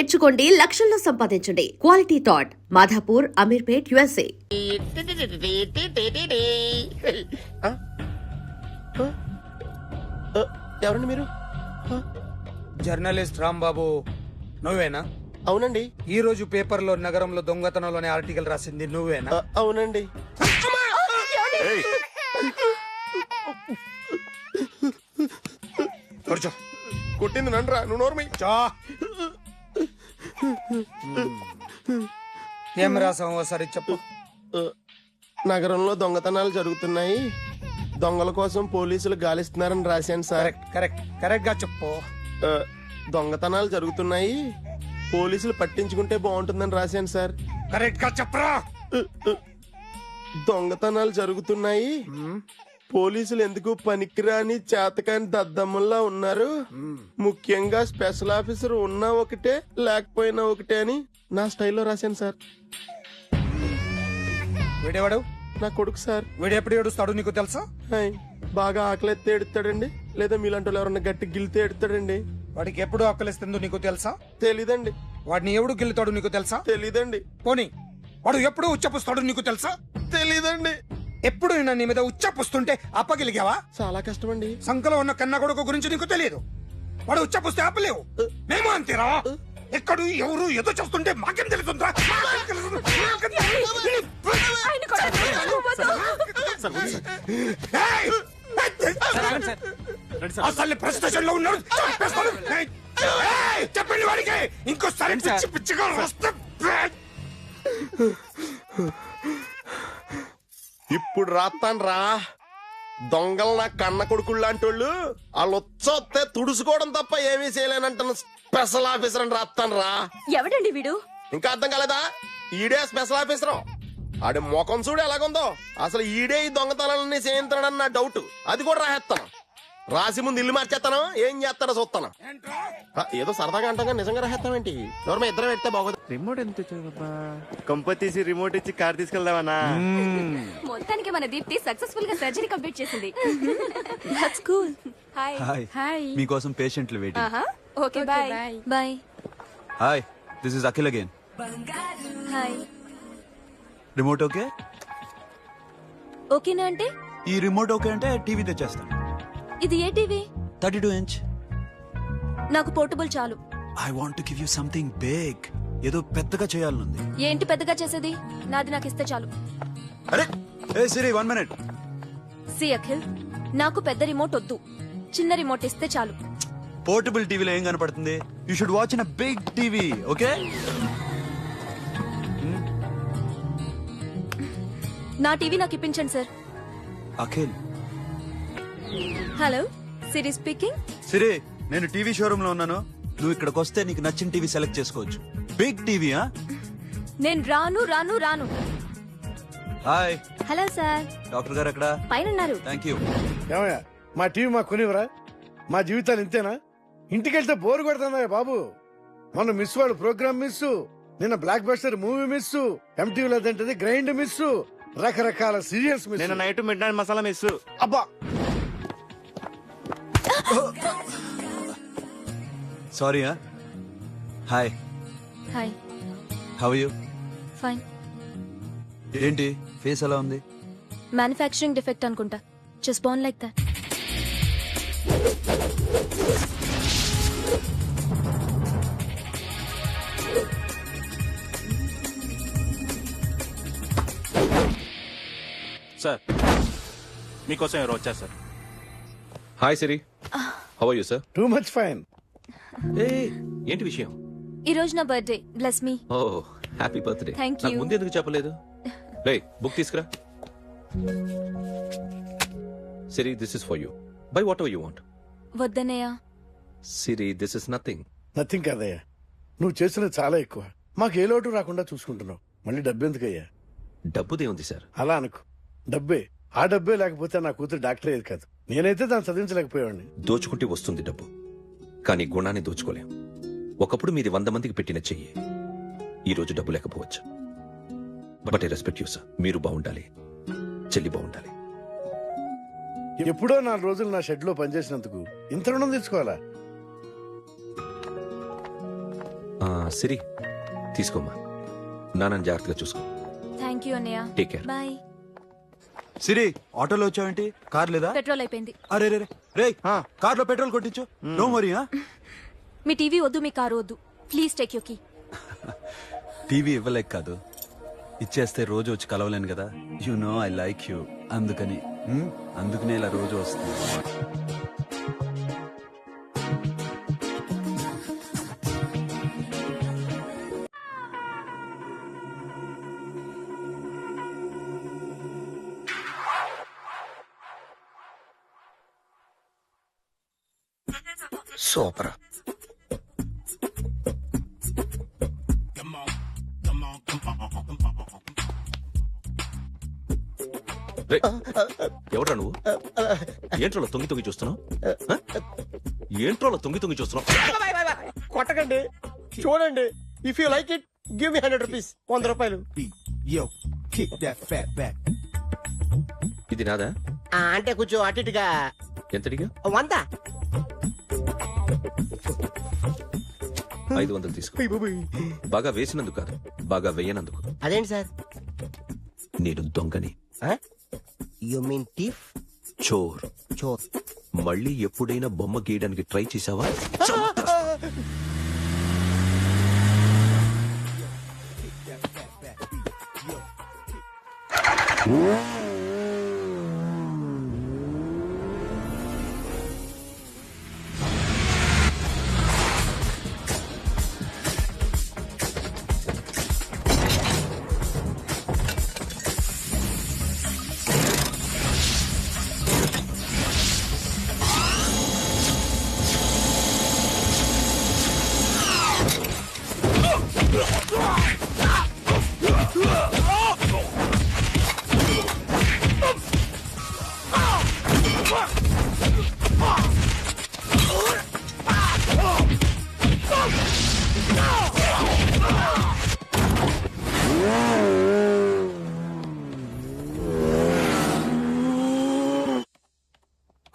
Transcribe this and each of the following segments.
నేర్చుకోండి, లక్షల్లో సంపాదించండి. Quality thought Madhapur, Ameerpet, USA. ఎవరండి మీరు? జర్నలిస్ట్ రాంబాబు నువ్వేనా? అవునండి. ఈ రోజు పేపర్లో నగరంలో దొంగతనంలోనే ఆర్టికల్ రాసింది నువ్వేనా? అవునండి. కూర్చో. కొట్టింది నండ్రా, నువ్వు నోర్మై. ఏం రాసావు ఒకసారి చెప్పు. నగరంలో దొంగతనాలు జరుగుతున్నాయి, దొంగల కోసం పోలీసులు గాలిస్తున్నారని రాశాను సార్. కరెక్ట్ గా చెప్పు. దొంగతనాలు జరుగుతున్నాయి, పోలీసులు పట్టించుకుంటే బాగుంటుందని రాశాను సార్. కరెక్ట్ గా చెప్పరా. దొంగతనాలు జరుగుతున్నాయి, పోలీసులు ఎందుకు పనికిరాని చేతకాని దద్దమ్మల్లా ఉన్నారు, ముఖ్యంగా స్పెషల్ ఆఫీసర్ ఉన్నా ఒకటే లేకపోయినా ఒకటే అని నా స్టైల్లో రాశాను సార్. వీడేవాడు? నా కొడుకు సార్. వీడు ఎప్పుడు ఏడుస్తాడు నీకు తెలుసా? హాయ్, బాగా ఆకలిస్తే ఎడుతాడండి, లేదా మీలాంటి వాళ్ళు ఎవరన్నా గట్టి గిల్లితే ఎడుతాడండి. వాడికి ఎప్పుడు ఆకలిస్తుందో నీకు తెలుసా? తెలీదండి. వాడిని ఎవడు గిల్లుతాడు నీకు తెలుసా? తెలీదండి. పోనీ వాడు ఎప్పుడు ఉచ్చపుస్తాడు నీకు తెలుసా? తెలీదండి. ఎప్పుడు నీ మీద ఉచ్చపుస్తుంటే అప్పగలిగావా? చాలా కష్టమండి. సంకలో ఉన్న కన్న కొడుకు గురించి నీకు తెలియదు. వాడు ఉచ్చపుస్తే ఆపలేవు. మేము అంతేరా. ఎక్కడు ఎవరు ఏదో చేస్తుంటే మాకేం తెలుస్తుందా? అసలు ప్రెస్ స్టేషన్ లో ఉన్నాడు, చెప్పండి వాడికి. ఇంకోసారి పిచ్చి పిచ్చిగా వస్తే ఇప్పుడు రాత్తాను రా. దొంగలు నా కన్న కొడుకుళ్ళు లాంటి వాళ్ళు వాళ్ళు వచ్చొస్తే తుడుచుకోవడం తప్ప ఏమీ చేయలేనంటున్న స్పెషల్ ఆఫీసర్ అని రాత్తాను రా. ఎవడండి వీడు? ఇంకా అర్థం కాలేదా? ఈడే స్పెషల్ ఆఫీసర్. ఆడి ముఖం చూడు ఎలాగుందో. అసలు ఈడే ఈ దొంగతనాలన్నీ చేయించాడని నా డౌట్. అది కూడా రాసేస్తాను. రాసి ముందు ఇల్లు మార్చేస్తాను, ఏం చేస్తానో చూస్తాను. ఏదో సరదాగా అంటాగా నిజంగా రాసేస్తామేంటి? ఎవరు ఇద్దరు పెడితే బాగోదు. రిమోట్ ఎంత కంప తీసి రిమోట్ ఇచ్చి కార్ తీసుకెళ్దామన్నా. మొత్తానికి మన దీప్తి సక్సెస్ఫుల్ గా సర్జరీ కంప్లీట్ చేసింది. That's cool. హాయ్. హాయ్. మీకోసం పేషెంట్లు waiting. Okay bye. Bye. Hi, this is Akhil again. Hi. Remote okay? ఓకేనా అంటే? ఈ రిమోట్ ఓకే అంటే టీవీ తెచ్చేస్తాను. ఇది ఏ టీవీ? 32 inch. నాకు పోర్టబుల్ చాలు. I want to give you something big. ఏదో పెద్దగా చేయాలనుంది. ఏంటి పెద్దగా చేసేది? నాది నాకు ఇస్తే చాలు. అరే ఏ సిరి 1 minute. సి అఖిల్, నాకు పెద్ద రిమోట్ వద్దు, చిన్న రిమోట్ ఇస్తే చాలు. పోర్టబుల్ టీవీలో ఏం కనపడుతుంది? You should watch in a big TV, okay? నా టీవీ నాకు ఇప్పించండి sir. Akhil. Hello, Siri speaking. Siri, నేను టీవీ షోరూమ్ లో ఉన్నాను. నువ్వు ఇక్కడికి వస్తే నీకు నచ్చిన టీవీ సెలెక్ట్ చేసుకోవచ్చు. Big TV. నేను రాను రాను రాను. హాయ్. Hello sir. డాక్టర్ గారు ఎక్కడ? పైన ఉన్నారు. Thank you. ఏమయ్యా, మా టీవీ మాకు కొనివరా? మా జీవితాలు ఇంతేనా? ఇంటికెళ్తే బోరు కొడుతుందా బాబు? మొన్న మిస్ వాడు ప్రోగ్రామ్ మిస్, నిన్న బ్లాక్ బస్టర్ మూవీ మిస్, ఎంటీవీలో తింటది గ్రైండ్ మిస్, రకరకాల సీరియల్స్ మిస్. నేను night midnight masala miss. అబ్బా, sorry. Hi. Hi. How you? Fine. ఏంటి ఫేస్ ఎలా ఉంది? మ్యానుఫ్యాక్చరింగ్ డిఫెక్ట్ అనుకుంటా. Just born like that. Sir, మీకోసం ఎవరు వచ్చారు sir? Hi Siri, how are you sir? Too much fine. ఏంటి విషయం? ఈ రోజు నా birthday. Bless me. Oh happy birthday. Thank నాకు you. ముందు ఎందుకు చెప్పలేదు? లే బుక్ తీసుకురా. Siri, this is for you. Buy whatever you want. వద్దనయ్యా. Siri, this is nothing. Nothing కదయ్యా, నువ్వు చేసినది చాలా ఎక్కువ. మాకు ఏ లోటు రాకుండా చూసుకుంటున్నావు. మళ్ళీ డబ్బు ఎందుకయ్యా? డబ్బుదే ఉంది సార్. అలా అనుకో, డబ్బే. ఆ డబ్బే లేకపోతే నా కూతురు డాక్టర్ అయ్యేది కాదు. నేనైతే దాన్ని చదివించలేకపోయాడిని. దోచుకుంటే వస్తుంది డబ్బు, కానీ గుణాన్ని దోచుకోలేం. ఒకప్పుడు మీది 100 మందికి పెట్టిన చెయ్యి ఈ రోజు డబ్బు లేకపోవచ్చు. But I respect you sir. మీరు బాగుండాలి, చెల్లి బాగుండాలి. ఎప్పుడో 4 రోజులు నా షెడ్ లో పనిచేసినందుకు ఇంత రుణం తెచ్చుకోవాలా? సిరి తీసుకోమ్మా, నాన్నని జాగ్రత్తగా చూసుకో. థ్యాంక్ యూ అన్నయ్య. Take care. బాయ్. సిరి ఆటోలో వచ్చావేంటి? కార్ లేదా? పెట్రోల్ అయిపోయింది. అరే రే రే కార్లో పెట్రోల్ కొట్టించు. No worry. మీ టీవీ వద్దు, మీ కారు వద్దు. Please take you key. TV ఇవ్వలేక కాదు, ఇచ్చేస్తే రోజు వచ్చి కలవలేను కదా. You know I like you, అందుకనే ఇలా రోజు వస్తుంది. సూపర్. ఎవడ్రా నువ్వు? ఏంట్రోలో తొంగి తొంగి చూస్తున్నావు? ఏంట్రోలో తొంగి తొంగి చూస్తున్నావు? కొట్టకండి, చూడండి. If you like it give me 100 rupees. 100 రూపాయలు. ఇది నాదా? అంటే కొంచెం అటు ఇటుగా. ఎంతడిగా? 100. 500 తీసుకో. బాగా వేసినందుకు కాదు, బాగా వేయనందుకు. అదేంటి సార్? నేను దొంగని. You mean thief? చోర్. చోర్. మళ్ళీ ఎప్పుడైనా బొమ్మ గీయడానికి ట్రై చేసావా?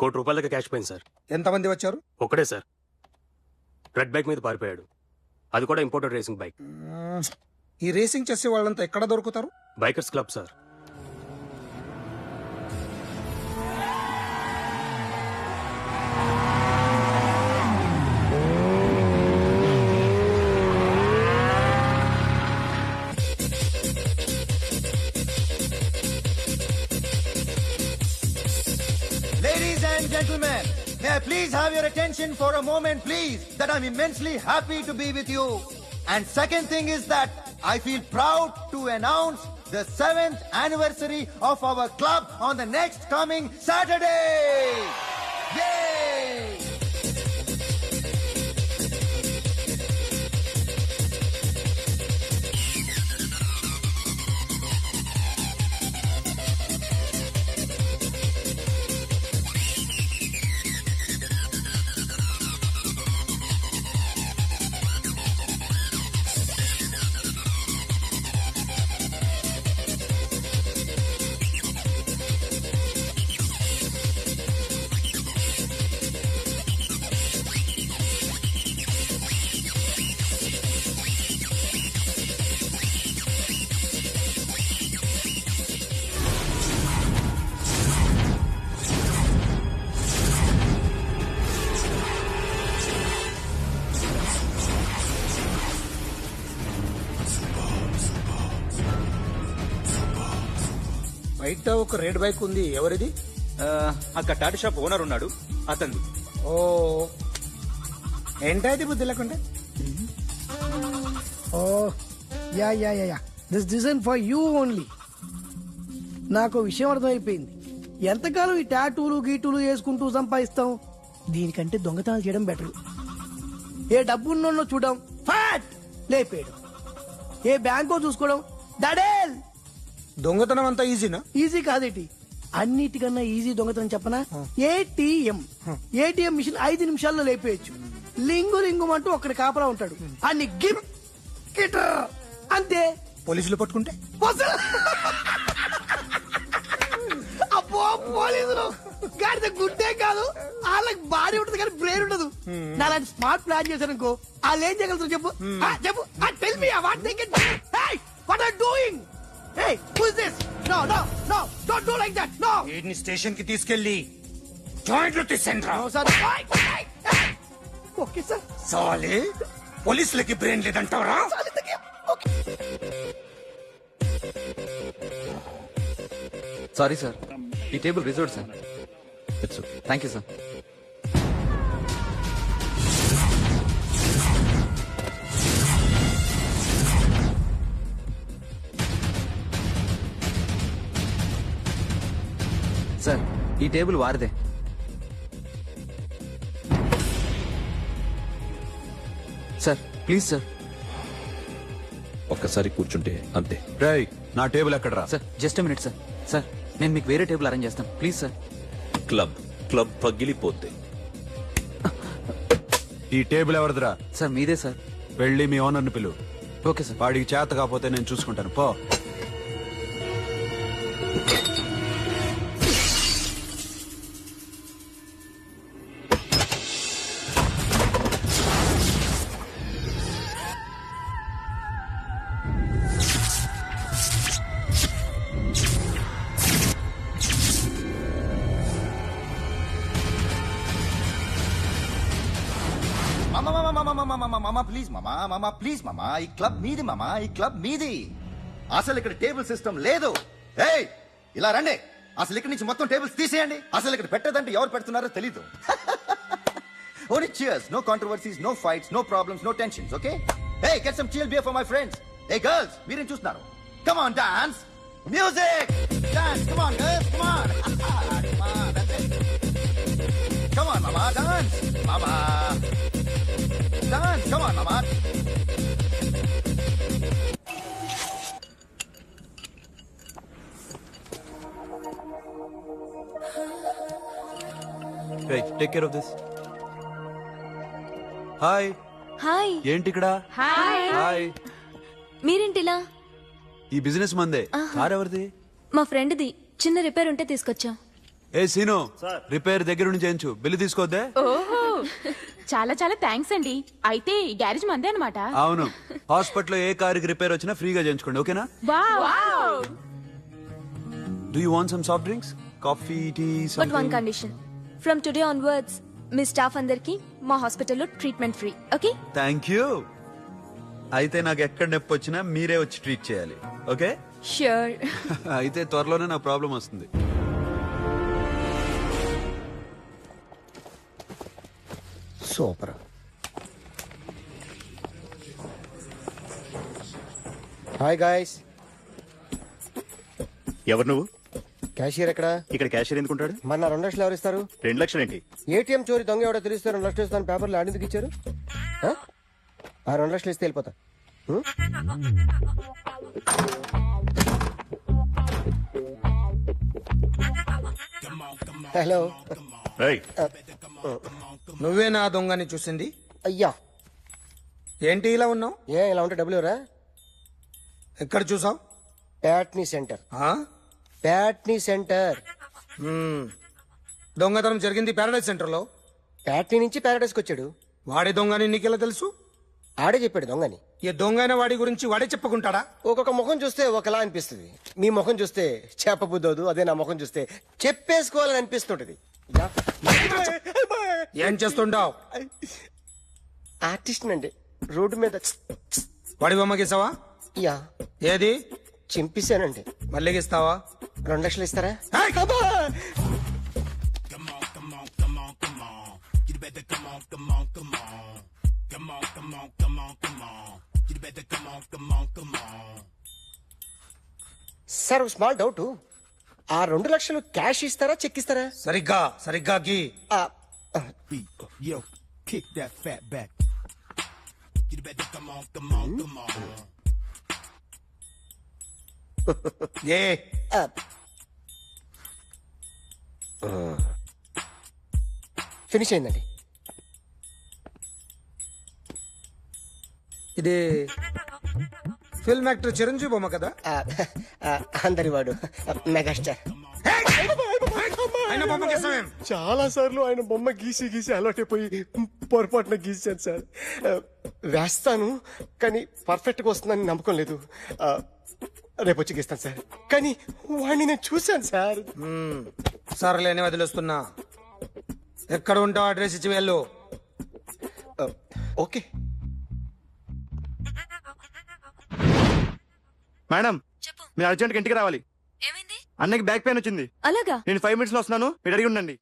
₹1 కోటి క్యాష్ పోయింది సార్. ఎంతమంది వచ్చారు? ఒక్కడే సార్. రెడ్ బైక్ మీద పారిపోయాడు. అది కూడా ఇంపోర్టెడ్ రేసింగ్ బైక్. ఈ రేసింగ్ చేసే వాళ్ళంతా ఎక్కడ దొరుకుతారు? Bikers club sir. Ladies and gentlemen, may I please have your attention for a moment, please, that I'm immensely happy to be with you. And second thing is that I feel proud to announce the 7th anniversary of our club on the next coming Saturday. Yay! బయట ఒక red bike ఉంది, ఎవరిది? అక్కడ Tata shop owner ఉన్నాడు, అతను. ఓ ఏంటది బుద్ధి లేకుంటే? Oh yeah yeah yeah yeah this design for you only. నాకు విషయం అర్థమైపోయింది. ఎంతకాలం ఈ టాటూలు గీటూలు వేసుకుంటూ సంపాదిస్తాం? దీనికంటే దొంగతనాలు చేయడం బెటర్. ఏ డబ్బున్నో చూడడం, ఫ్యాట్ లేపేయడం. ఏ బ్యాంకో చూసుకోవడం, దడేల్. దొంగతనం అంతా ఈజీనా? ఈజీ కాదేటి, అన్నిటికన్నా ఈజీ దొంగతనం చెప్పనా? ఏటీఎం. ఏటీఎం మిషన్ 5 నిమిషాల్లో లేపేయచ్చు. లింగు లింగుమంటూ ఒకటి కాపలా ఉంటాడు, అన్ని గిమ్ గిటర్ అంతే. పోలీసులు పట్టుకుంటే అబ్బో పోలీసులు గాడిద గుడ్డే కాదు వాళ్ళకి బాడీ ఉంటుంది కానీ బ్రెయిన్ ఉండదు నా అలాంటి స్మార్ట్ ప్లాన్ చేశాను అనుకో వాళ్ళు ఏం చేయగలుగుతారు చెప్పు చెప్పు tell me what they can what are doing hey who is this no no no don't do like that no వీడిని స్టేషన్ కి తీసుకెళ్లి జాయింట్లు తీసేయండి రా. నో సార్ ఓకే సార్ సాలే పోలీసులకి బ్రెయిన్ లేదంటావరా? సారీ సార్, ఈ table reserve sir. It's okay. Thank you sir. Sir, ఈ టేబుల్ వారిదే. Sir please sir. ఒక్కసారి కూర్చుంటే అంతే. రేయ్ నా టేబుల్ ఎక్కడ రా? Sir just minute sir. Sir నేను మీకు వేరే టేబుల్ అరేంజ్ చేస్తాను ప్లీజ్ సార్. క్లబ్ క్లబ్ పగిలిపోద్ది. ఈ టేబుల్ ఎవరిదిరా? సార్ మీదే సార్. వెళ్ళి మీ ఓనర్ని పిలు. Okay sir. వాడికి చేత కాకపోతే నేను చూసుకుంటాను పో. మామా ప్లీజ్ మామా ప్లీజ్ మామా, ఈ క్లబ్ మీది మామా, ఈ క్లబ్ మీది. అసలు ఇక్కడ టేబుల్ సిస్టమ్ లేదు. ఏయ్ ఇలా రండి, అసలు ఇక్కడ నుంచి మొత్తం టేబుల్స్ తీసేయండి. అసలు ఇక్కడ పెట్టదంటే ఎవరు పెడుతున్నారో తెలీదు. Only cheers, no controversies, no fights, no problems, no tensions, okay? Hey, get some chill beer for my friends. Hey girls, మీరేం చూస్తున్నారు? Come on, dance. Music. Dance, come on girls, come on. Come on, that's it. Come on, mama, dance. Mama. Dance, come on, mama. Take care of this. Hi. Hi. ఏంటి ఇక్కడ? Hi. మీరేంటిలా? ఈ business మందే. Car ఎవరిది? మా ఫ్రెండ్ది. చిన్న repair ఉంటే తీసుకొచ్చా. ఏ scene, repair దగ్గర నుంచి చేయించు. బిల్లు తీసుకోద్దే. ఓహో చాలా చాలా థ్యాంక్స్ అండి. అయితే ఈ గ్యారేజ్ మందే అనమాట. అవును, హాస్పిటల్లో ఏ కారుకి రిపేర్ వచ్చినా ఫ్రీగా చేయించుకోండి, ఓకేనా? Do you want some soft drinks, coffee, tea? But one condition, from today onwards మీ స్టాఫ్ అందరికి మా హాస్పిటల్లో treatment free, okay? Thank you. అయితే నాకు ఎక్కడ నొప్పి వచ్చినా మీరే వచ్చి ట్రీట్ చేయాలి, ఓకే? ష్యూర్. అయితే త్వరలోనే నా ప్రాబ్లం వస్తుంది. సూపర్. Hi guys. ఎవరు నువ్వు? క్యాషియర్ ఎక్కడ? ఇక్కడ క్యాషియర్ ఎందుకుంటాడు? మన 2 లక్షలు ఎవరు ఇస్తారు? 2 లక్షలు ఏంటి? ఏటీఎం చోరీ దొంగ ఎవడో తెలిస్తే 2 లక్షలు ఇస్తాను పేపర్లు ఆడేందుకు ఇచ్చారు? ఆ 2 లక్షలు ఇస్తే వెళ్ళిపోతా. హలో. నువ్వే నా దొంగని చూసింది? అయ్యా ఏంటి ఇలా ఉన్నావు? ఇలా ఉంటే డబ్బులు ఎవరా? ఎక్కడ చూసావు? ప్యాట్నీ సెంటర్. ప్యాట్నీ సెంటర్. దొంగతనం జరిగింది ప్యారడైజ్ సెంటర్ లో. ప్యాట్నీ నుంచి ప్యారడైజ్కి వచ్చాడు. వాడే దొంగని నీకెలా తెలుసు? ఆడే చెప్పాడు దొంగని. ఈ దొంగైన వాడి గురించి వాడే చెప్పుకుంటాడా? ఒక్కొక్క ముఖం చూస్తే ఒకలా అనిపిస్తుంది. మీ ముఖం చూస్తే చెప్పబుద్దోదు, అదే నా ముఖం చూస్తే చెప్పేసుకోవాలని అనిపిస్తుంటది. ఏం చేస్తుంటావు? ఆర్టిస్ట్ అండి. రోడ్డు మీద వాడి బొమ్మ గీసావా? యా. ఏది? చింపేశానండి. మళ్ళీ గీస్తావా? 2 లక్షలు ఇస్తారా? సార్ ఒక స్మాల్ డౌట్, ఆ 2 లక్షలు క్యాష్ ఇస్తారా చెక్ ఇస్తారా? సరిగ్గా సరిగ్గా గీ. ఏ ఫినిష్ అయిందండి. ఇది ఫిల్మ్ యాక్టర్ చిరంజీవి బొమ్మ కదా? అందరి వాడు మెగాస్టార్. ఆయన బొమ్మ గీసామేం చాలా సార్లు ఆయన బొమ్మ గీసి గీసి అలవాటైపోయి పొరపాటున గీసాను సార్. వేస్తాను కానీ పర్ఫెక్ట్ గా వస్తుందని నమ్మకం లేదు. రేపు వచ్చి గీస్తాను సార్. కానీ వాడిని నేను చూశాను సార్. సర్లేని వదిలేస్తున్నా. ఎక్కడ ఉంటావు అడ్రస్ ఇచ్చి వెళ్ళు. ఓకే మేడం మీరు అర్జెంట్గా ఇంటికి రావాలి. ఏమైంది? అన్నకి బ్యాక్ పెయిన్ వచ్చింది. అలాగా? నేను 5 minutes లో వస్తున్నాను, మీరు అడిగి ఉండండి.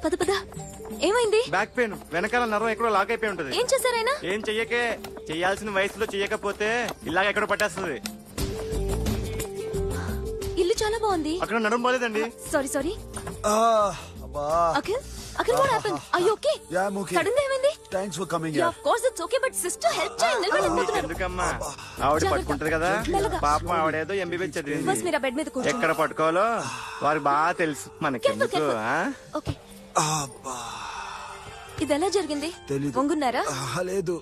పద పద. ఏమైంది? బ్యాక్ పెయిన్ వెనకాల నరం ఎక్కడో లాక్ అయిపోయి ఉంటది. ఏం చేశారైనా? ఏం చెయ్యకే, చెయ్యాల్సిన వయసులో చెయ్యకపోతే ఇలాగ ఎక్కడో పట్టేస్తుంది. ఇల్లు చాలా బాగుంది. అక్కడ నడుము పోలేదండి. Sorry sorry. Akhil Akhil what happened? Are you okay? Yeah, I'm okay. Sudden గా ఏమైంది? Thanks for coming. Ya of course it's okay but sister help చేయండి. నిలబడలేకపోతున్నారు. ఎందుకమ్మా ఆవిడ పట్టుకుంటది కదా. మెల్లగా. పాపం ఆవిడేదో ఎంబీబీఎస్ ఫస్ట్ చదివింది. మీరు ఆ బెడ్ మీద కూర్చోండి. ఎక్కడ పట్టుకోవాలో వారికి బాగా తెలుసు. మనకెందుకు? Careful, okay. ఇది ఎలా జరిగింది? వంగున్నారా? లేదు,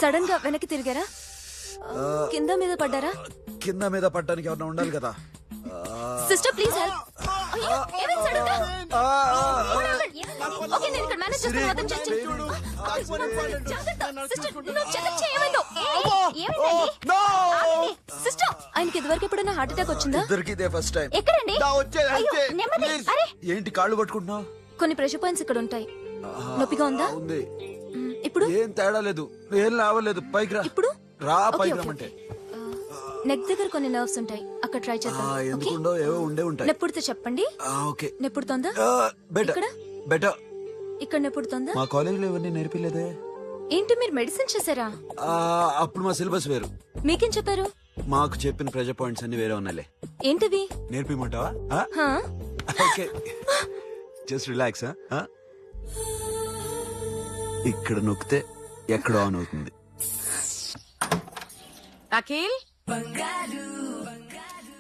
సడన్ గా వెనక్కి తిరిగారా? కింద మీద పడ్డారా? కింద మీద పడ్డానికి ఎవరైనా ఉండాలి కదా. Sister please help. అయ్యో ఏమైంది సడన్ గా? ఓకే నేను ఇక్కడ మేనేజ్ చేస్తాను. అర్థం చేయండి. సిస్టర్ నువ్వు చెక్ చేయమందో. ఏమైంది? సిస్టర్ ఆయనకి ఇదివరకు ఎప్పుడైనా హార్ట్ అటాక్ వచ్చిందా? ఇద్దరికి ఇదే ఫస్ట్ టైం. ఎక్కడండి? అయ్యో, నెమ్మది. అరే ఏంటి కాళ్ళు పట్టుకుంటున్నావు? కొన్ని ప్రెషర్ పాయింట్స్ ఇక్కడ ఉంటాయి. నొప్పిగా ఉందా? ఉంది. ఇప్పుడు ఏం తేడా లేదు, ఏం లావలేదు. పైకి రా. ఇప్పుడు రా, ఓకే, పైకి ఓకే, రమ్మంటే. నెక్ దగ్గర కొన్ని నర్వ్స్ ఉంటాయి, అక్కడ ట్రై చేద్దాం. ఓకే? ఎందుకుండో ఏవో ఉండే ఉంటాయి. నెప్పుడుతో చెప్పండి. ఓకే. నెప్పుడుతోందా? బెటర్ ఇక్కడ బెటర్. ఇక్కడ నెప్పుడుతోందా? మా కాలేజీలో ఎవరిని నేర్పిలేదే. ఏంటి మీరు మెడిసిన్ చేశారా? అప్పుడు మా సిలబస్ వేరు. మీకేం చెప్పారు? మాకు చెప్పిన ప్రెజర్ పాయింట్స్ అన్ని వేరే ఉన్నాయిలే. ఏంటివి? నేర్పిమంటావా? హా? Okay, just relax. ఇక్కడ నొక్కితే ఎక్కడ ఆన్ అవుతుంది. అఖిల్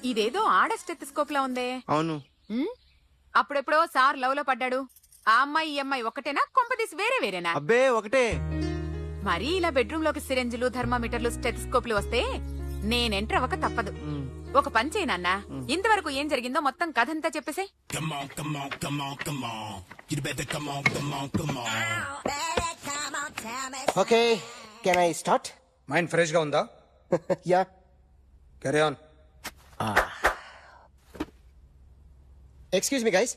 ఇదేదో ఆడ స్టెథోస్కోప్ లా ఉందే. అవును. అప్పుడెప్పుడో సార్ లవ్ లో పడ్డాడు. ఆ అమ్మాయి ఈ అమ్మాయి ఒకటేనా? కొంపదీసి వేరే వేరేనా? అబ్బే ఒకటే. మరి ఇలా బెడ్రూమ్ లోకి సిరెంజులు, థర్మామీటర్లు, స్టెథోస్కోప్లు వస్తే నేను ఎంటర్ అవ్వక తప్పదు. ఒక పని చేయి నాన్న, ఇంతవరకు ఏం జరిగిందో మొత్తం కథ అంతా చెప్పేసే. Okay can I start? Mind fresh గా ఉందా? Yeah carry on. Excuse me guys,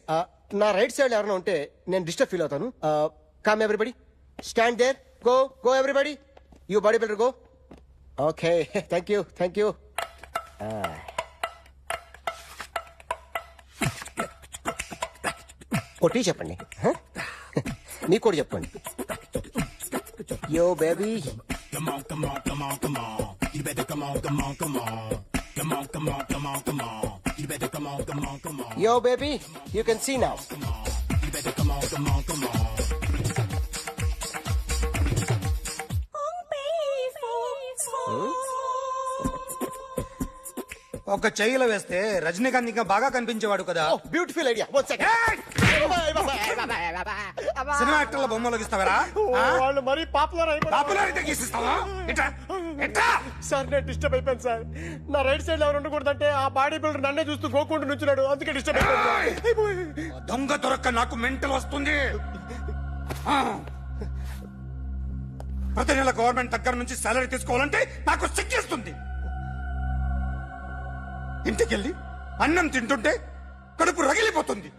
నా రైట్ సైడ్ ఎవరైనా ఉంటే నేను డిస్టర్బ్ ఫీల్ అవుతాను. Come everybody, stand there, go go everybody, you bodybuilder go. Okay thank you thank you. కొట్టి చెప్పండి, మీకు కూడా చెప్పండి. Yo baby. Yo, baby, you can see now. ఒక చెయ్యిలో వేస్తే రజనీకాంత్ ఇంకా బాగా కనిపించేవాడు కదా. Beautiful idea. One second. Cinema యాక్టర్ల బొమ్మలు గీస్తావరా? వాళ్ళు మరీ పాపులర్ పాపులర్ అయితే గీసిస్తావా? ఇట్రా ఇట్రా. సార్ నేను డిస్టర్బ్ అయిపోయాను సార్. నా రైట్ సైడ్ ఎవరు ఉండకూడదంటే ఆ బాడీ బిల్డర్ నన్నే చూస్తూ గోకుంటూ నుంచున్నాడు, అందుకే డిస్టర్బ్ అయిపోయాను. దొంగ దొరక్క నాకు మెంటల్ వస్తుంది. ప్రతి నెల గవర్నమెంట్ దగ్గర నుంచి సాలరీ తీసుకోవాలంటే నాకు సిగ్గేస్తుంది. ఇంటికెళ్ళి అన్నం తింటుంటే కడుపు రగిలిపోతుంది.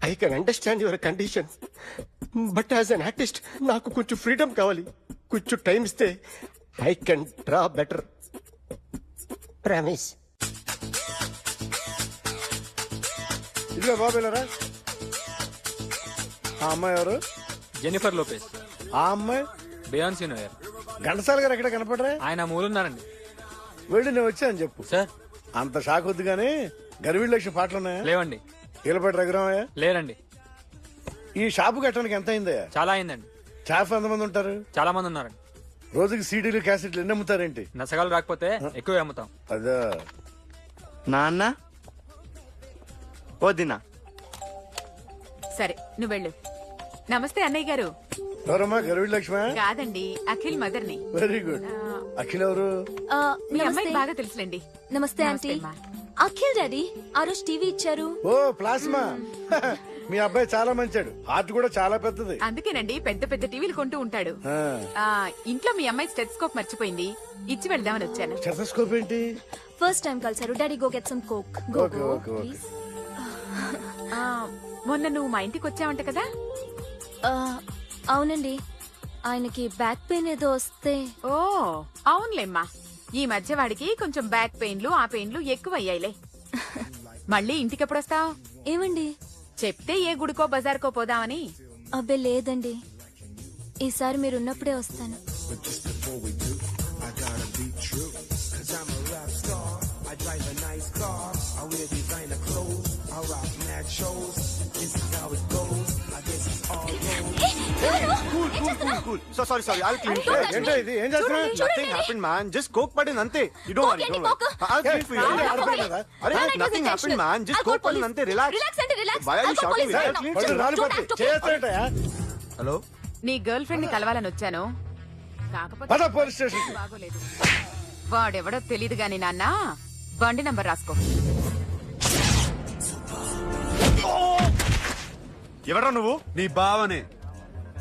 I can understand your condition, but as an artist నాకు కొంచెం ఫ్రీడమ్ కావాలి. కొంచెం టైం ఇస్తే I can draw better. Promise. ఇదిగో బాబేలరా. ఆ అమ్మాయి ఎవరు? Jennifer Lopez. ఆ అమ్మాయి బియాన్సీ నోయర్. ఘంటసాల గారు ఎక్కడ కనపడరా? ఆయన మూలున్నారండి. వెళ్ళి నేను వచ్చాను చెప్పు. సార్ అంత షాక్ వద్దు గానీ గర్వీళ్ళ లక్ష పాటలు ఉన్నాయా? లేవండి. కీలపాటి రఘురామయ్య లేరండి. ఈ షాపు కట్టడానికి ఎంత అయిందయ్యా? చాలా అయిందండి. స్టాఫ్ ఎంతమంది ఉంటారు? చాలా మంది ఉన్నారండి. రోజుకి సీడీలు క్యాసెట్లు ఎన్ని అమ్ముతారేంటి? నసగాలు రాకపోతే ఎక్కువ అమ్ముతాం. అదా నాన్న వదినా. సరే నువ్వు వెళ్ళు. నమస్తే అన్నయ్య గారు. ఎవరమ్మా? గర్వీళ్ళ లక్ష్మ? కాదండి, అఖిల్ మదర్ ని. Very good. అఖిల్ ఎవరు? మీ అమ్మాయి బాగా తెలుసులేండి. నమస్తే ఆంటీ. అమ్మా. అఖిల్ డాడీ ఆ రోజు టీవీ ఇచ్చారు. ఓ ప్లాస్మా. మీ అబ్బాయి చాలా మంచాడు, హార్ట్ కూడా చాలా పెద్దది. అందుకేనండి పెద్ద పెద్ద టీవీలు కొంటూ ఉంటాడు. ఆ, ఇంట్లో మీ అమ్మాయి స్టెథోస్కోప్ మర్చిపోయింది, ఇచ్చి వెళ్దామని వచ్చాను. స్టెథోస్కోప్ ఏంటి? ఫస్ట్ టైం కలిసారు. Daddy go get some coke. Go okay, go okay, okay. Please. మొన్న నువ్వు మా ఇంటికి వచ్చావంట కదా? అవునండి, ఆయనకి బ్యాక్ పెయిన్ ఏదో వస్తే. ఓ అవునులేమ్మా, ఈ మధ్య వాడికి కొంచెం బ్యాక్ పెయిన్లు ఆ పెయిన్లు ఎక్కువ అయ్యాయిలే. మళ్ళీ ఇంటికి ఎప్పుడు వస్తావు? ఏమండి చెప్తే ఏ గుడికో బజార్కో పోదామని. అబ్బే లేదండి, ఈసారి మీరున్నప్పుడే వస్తాను. So sorry I'll clean it. ఏంటో ఇది, ఏం చేస్తున్నా? Nothing happened, man. Just coke పడింది అంతే. You don't worry, don't worry. I'll clean for you. అరే nothing happened, man. Just coke పడింది అంతే. Relax. Why are you shouting? I'll clean it. Hello, నీ గర్ల్ ఫ్రెండ్ ని కలవాలని వచ్చాను, కాకపోతే పద పోలీస్ స్టేషన్. బాగోలేదు. వాడెవడో తెలీదు గాని నాన్న, బండి నంబర్ రాసుకో. ఎవరా నువ్వు? నీ బావనే.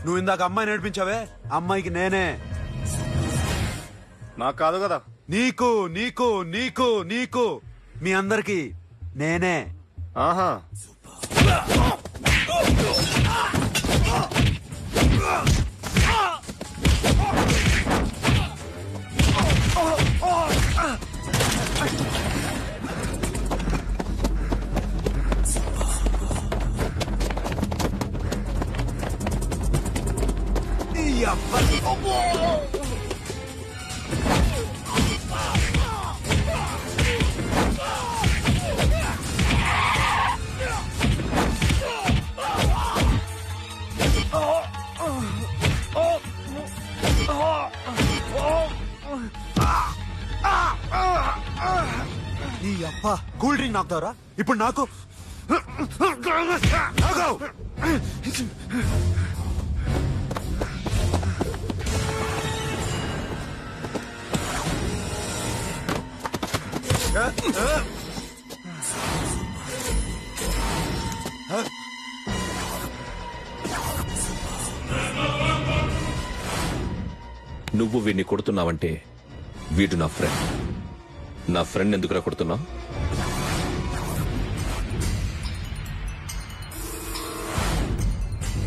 నువ్వు ఇందాక అమ్మాయి నేర్పించావే, అమ్మాయికి నేనే. నాకు కాదు కదా. నీకు నీకు నీకు నీకు మీ అందరికి నేనే. ఆహా. నీ అబ్బా కూల్ డ్రింక్ నాకుతావరా ఇప్పుడు నాకు? నువ్వు వీడిని కొడుతున్నావంటే వీడు నా ఫ్రెండ్. నా ఫ్రెండ్ ఎందుకురా కొడుతున్నావు?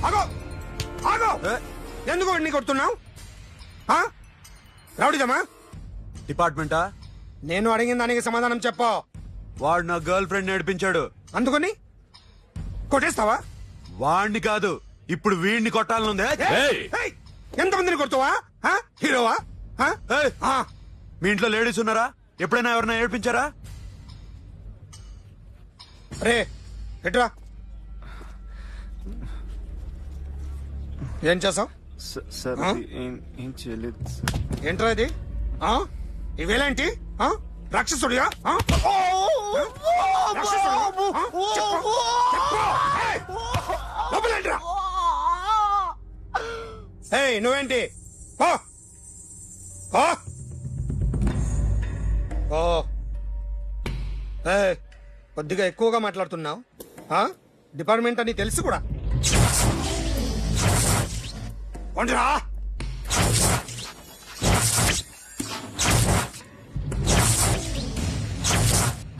ఆగో ఆగో, ఎందుకు వాడిని కొడుతున్నావు? రౌడీజమా? డిపార్ట్మెంటా? నేను అడిగిన దానికి సమాధానం చెప్పు. వాడు నా గర్ల్ ఫ్రెండ్ నేర్పించాడు. అందుకని కొట్టేస్తావా? వాడిని కాదు, ఇప్పుడు వీడిని కొట్టాలనుందే. ఏయ్, ఎంతమందిని కొడుతావా? హీరోవా? ఏయ్, మీ ఇంట్లో లేడీస్ ఉన్నారా? ఎప్పుడైనా ఎవరైనా ఏడ్పించారా? రే ఎట్రా, ఏం చేసావు? సార్ ఏం చేయలేదు. ఏంట్రా ఇది? ఇవేలాంటి రాక్షసుడిగా? నువ్వేంటి? కొద్దిగా ఎక్కువగా మాట్లాడుతున్నావు. డిపార్ట్మెంట్ అని తెలుసు కూడా. కొండరా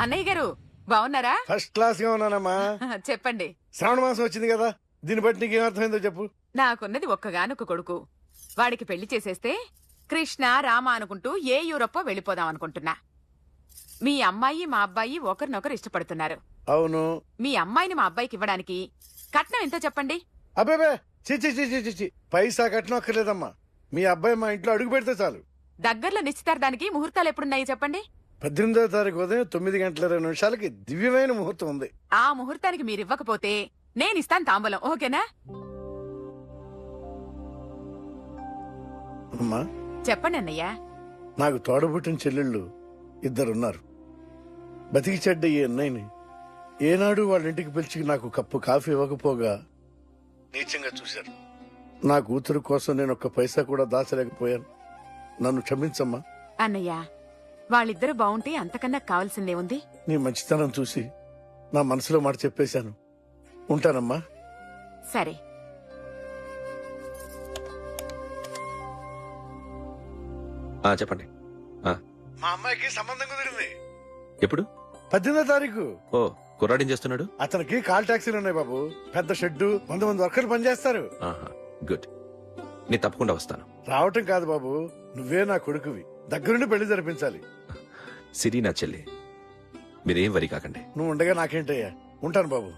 అన్నయ్య గారు బాగున్నారా? ఫస్ట్ క్లాస్ గా ఉన్నానమ్మా. చెప్పండి. శ్రావణ మాసం వచ్చింది కదా, దీన్ని బట్టి నీకు ఏమర్థమైందో చెప్పు. నాకున్నది ఒక్కగానొక్క కొడుకు. వాడికి పెళ్లి చేసేస్తే కృష్ణ రామ అనుకుంటూ ఏ యూరప్పో వెళ్ళిపోదాం అనుకుంటున్నా. మీ అమ్మాయి మా అబ్బాయి ఒకరినొకరు ఇష్టపడుతున్నారు. అవును. మీ అమ్మాయిని మా అబ్బాయికి ఇవ్వడానికి కట్నం ఎంతో చెప్పండి. అబ్బాబే చిచి పైసా కట్నం అక్కర్లేదమ్మా. మీ అబ్బాయి మా ఇంట్లో అడుగు పెడితే చాలు. దగ్గరలో నిశ్చితార్థానికి ముహూర్తాలు ఎప్పుడున్నాయి చెప్పండి. 18వ తారీఖు ఉదయం 9:20 దివ్యమైన ముహూర్తం ఉంది. ఆ ముహూర్తానికి మీరు ఇవ్వకపోతే నేనిస్తాను తాంబూలం, ఓకేనా? అమ్మా చెప్పండి అన్నయ్య. నాకు తోడబుట్టిన చెల్లెళ్ళు 2 ఉన్నారు. బతికి చెడ్డ ఈ అన్నయ్యని ఏనాడు వాళ్ళ ఇంటికి పిలిచి నాకు కప్పు కాఫీ ఇవ్వకపోగా నీచంగా చూశారు. నా కూతురు కోసం నేను 1 పైసా కూడా దాచలేకపోయాను. నన్ను క్షమించమ్మా. అన్నయ్య, వాళ్ళిద్దరూ బాగుంటే అంతకన్నా కావాల్సిందే ఉంది. నీ మంచితనం చూసి నా మనసులో మాట చెప్పేశాను. ఉంటానమ్మా. సరే. చెప్పండి. మా అమ్మాయికి సంబంధం కుదిరింది. ఎప్పుడు? 18వ తారీఖు. ఓ, కుర్రాడేం చేస్తున్నాడు? అతనికి కాల్ టాక్సీలు ఉన్నాయి బాబు. పెద్ద షెడ్, 100 మంది వర్కర్లు పనిచేస్తారు. గుడ్. నేను తప్పకుండా వస్తాను. రావటం కాదు బాబు, నువ్వే నా కొడుకువి. దగ్గరుండి పెళ్లి జరిపించాలి. సిరి నా చెల్లి, మీరేం వరి కాకండి. నువ్వు ఉండగా నాకేంటయ్యా. ఉంటాను బాబు.